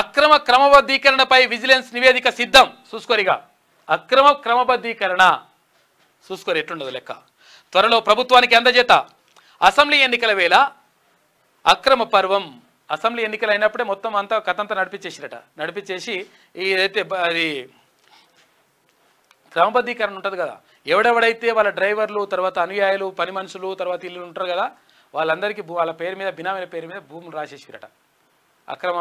అక్రమ క్రమబద్ధీకరణపై విజిలెన్స్ నివేదిక సిద్ధం. చూసుకోరిగా అక్రమ క్రమబద్ధీకరణ చూసుకోరు ఎట్లుండదు లెక్క. త్వరలో ప్రభుత్వానికి అందజేత. అసెంబ్లీ ఎన్నికల వేళ అక్రమ పర్వం. అసెంబ్లీ ఎన్నికలు అయినప్పుడే మొత్తం అంతా కథంతా నడిపించేసిరట. నడిపించేసి ఏదైతే అది క్రమబద్ధీకరణ ఉంటుంది కదా, ఎవడెవడైతే వాళ్ళ డ్రైవర్లు, తర్వాత అనుయాయులు, పని మనుషులు, తర్వాత ఇల్లు ఉంటారు కదా, వాళ్ళందరికీ వాళ్ళ పేరు మీద, బినామీల పేరు మీద భూములు రాసేసిరట. అక్రమ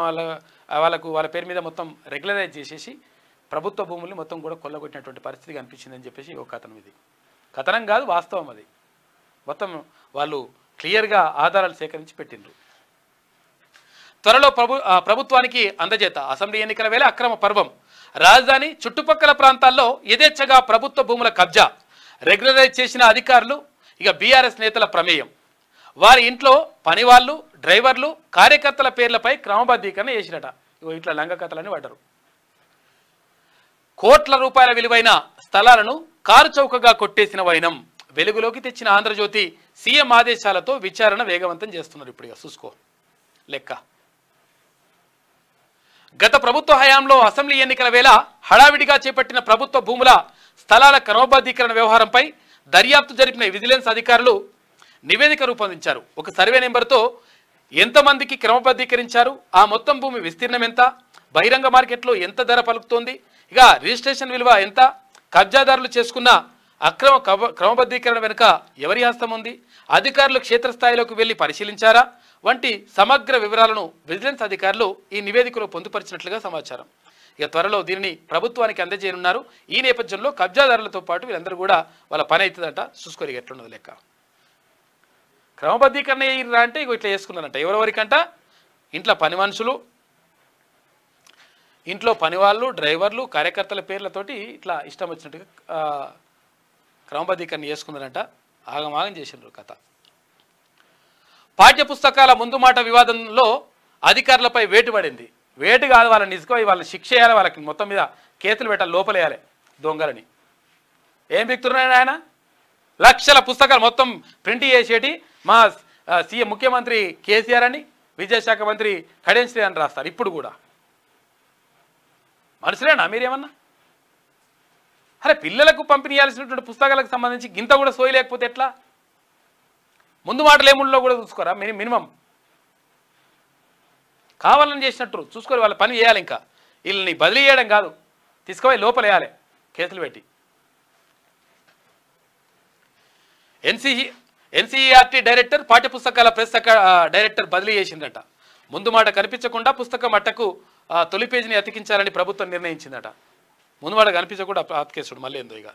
వాళ్ళ పేరు మీద మొత్తం రెగ్యులరైజ్ చేసేసి ప్రభుత్వ భూముల్ని మొత్తం కూడా కొల్లగొట్టినటువంటి పరిస్థితి కనిపించిందని చెప్పేసి ఒక కథనం. ఇది కథనం కాదు, వాస్తవం. అది మొత్తం వాళ్ళు క్లియర్గా ఆధారాలు సేకరించి పెట్టిండ్రు. త్వరలో ప్రభుత్వానికి అందజేత. అసెంబ్లీ ఎన్నికల వేళ అక్రమ పర్వం. రాజధాని చుట్టుపక్కల ప్రాంతాల్లో యథేచ్ఛగా ప్రభుత్వ భూముల కబ్జా. రెగ్యులరైజ్ చేసిన అధికారులు ఇక బీఆర్ఎస్ నేతల ప్రమేయం. వారి ఇంట్లో పనివాళ్ళు, డ్రైవర్లు, కార్యకర్తల పేర్లపై క్రమబద్ధీకరణ చేసినట. ఇట్లా లంగ కథలని పడ్డారు. కోట్ల రూపాయల విలువైన స్థలాలను కారు చౌకగా కొట్టేసిన వైనం. వెలుగులోకి తెచ్చిన ఆంధ్రజ్యోతి. సీఎం ఆదేశాలతో విచారణ వేగవంతం చేస్తున్నారు. ఇప్పుడు ఇక చూసుకో లెక్క. గత ప్రభుత్వ హయాంలో అసెంబ్లీ ఎన్నికల వేళ హడావిడిగా చేపట్టిన ప్రభుత్వ భూముల స్థలాల క్రమబద్ధీకరణ వ్యవహారంపై దర్యాప్తు జరిపిన విజిలెన్స్ అధికారులు నివేదిక రూపొందించారు. ఒక సర్వే నెంబర్తో ఎంతమందికి క్రమబద్ధీకరించారు, ఆ మొత్తం భూమి విస్తీర్ణం ఎంత, బహిరంగ మార్కెట్లో ఎంత ధర పలుకుతోంది, ఇక రిజిస్ట్రేషన్ విలువ ఎంత, కబ్జాదారులు చేసుకున్న అక్రమ క్రమబద్ధీకరణ వెనుక ఎవరి హస్తం ఉంది, అధికారులు క్షేత్రస్థాయిలోకి వెళ్లి పరిశీలించారా వంటి సమగ్ర వివరాలను విజిలెన్స్ అధికారులు ఈ నివేదికలో పొందుపరిచినట్లుగా సమాచారం. ఇక త్వరలో దీనిని ప్రభుత్వానికి అందజేయనున్నారు. ఈ నేపథ్యంలో కబ్జాదారులతో పాటు వీళ్ళందరూ కూడా వాళ్ళ పని అవుతుందంట. చూసుకోరు ఎట్లున్నది లెక్క. క్రమబద్ధీకరణ అయ్యారా అంటే ఇక ఇట్లా చేసుకున్నారంట. ఎవరెవరికంట? ఇంట్లో పని మనుషులు, ఇంట్లో పనివాళ్ళు, డ్రైవర్లు, కార్యకర్తల పేర్లతోటి ఇట్లా ఇష్టం వచ్చినట్టుగా క్రమబద్ధీకరణ చేసుకున్నారంట. ఆగమాగం చేసినారు కథ. పాఠ్యపుస్తకాల ముందు మాట వివాదంలో అధికారులపై వేటు పడింది. వేటు కాదు, వాళ్ళని నిజంగా వాళ్ళని శిక్ష చేయాలి, వాళ్ళకి మొత్తం మీద కేసులు పెట్టాలి, లోపలేయాలి దొంగలని. ఏం బిక్తున్నాడు ఆయన? లక్షల పుస్తకాలు మొత్తం ప్రింట్ చేసేటి మా సీఎం ముఖ్యమంత్రి కేసీఆర్ అని, విద్యాశాఖ మంత్రి కడియం శ్రీ అని రాస్తారు. ఇప్పుడు కూడా మనుషులేనా మీరేమన్నా? అరే పిల్లలకు పంపిణీ చేయాల్సినటువంటి పుస్తకాలకు సంబంధించి గింత కూడా సోయి లేకపోతే ఎట్లా? ముందు మాటలు ఏముండో కూడా చూసుకోరా? మినిమం కావాలని చేసినట్టు చూసుకొని వాళ్ళ పని చేయాలి. ఇంకా వీళ్ళని బదిలీ చేయడం కాదు, తీసుకుపోయి లోపలేయాలి కేసులు పెట్టి. ఎన్సీఈఆర్టీ డైరెక్టర్ పాఠ్యపుస్తకాల ప్రెస్ డైరెక్టర్ బదిలీ చేసిందట. ముందు మాట కనిపించకుండా పుస్తకం అట్టకు తొలి పేజీని అతికించాలని ప్రభుత్వం నిర్ణయించిందట. ముందు మాట కనిపించకుండా అతికేసుడు మళ్ళీ ఏందో ఇక.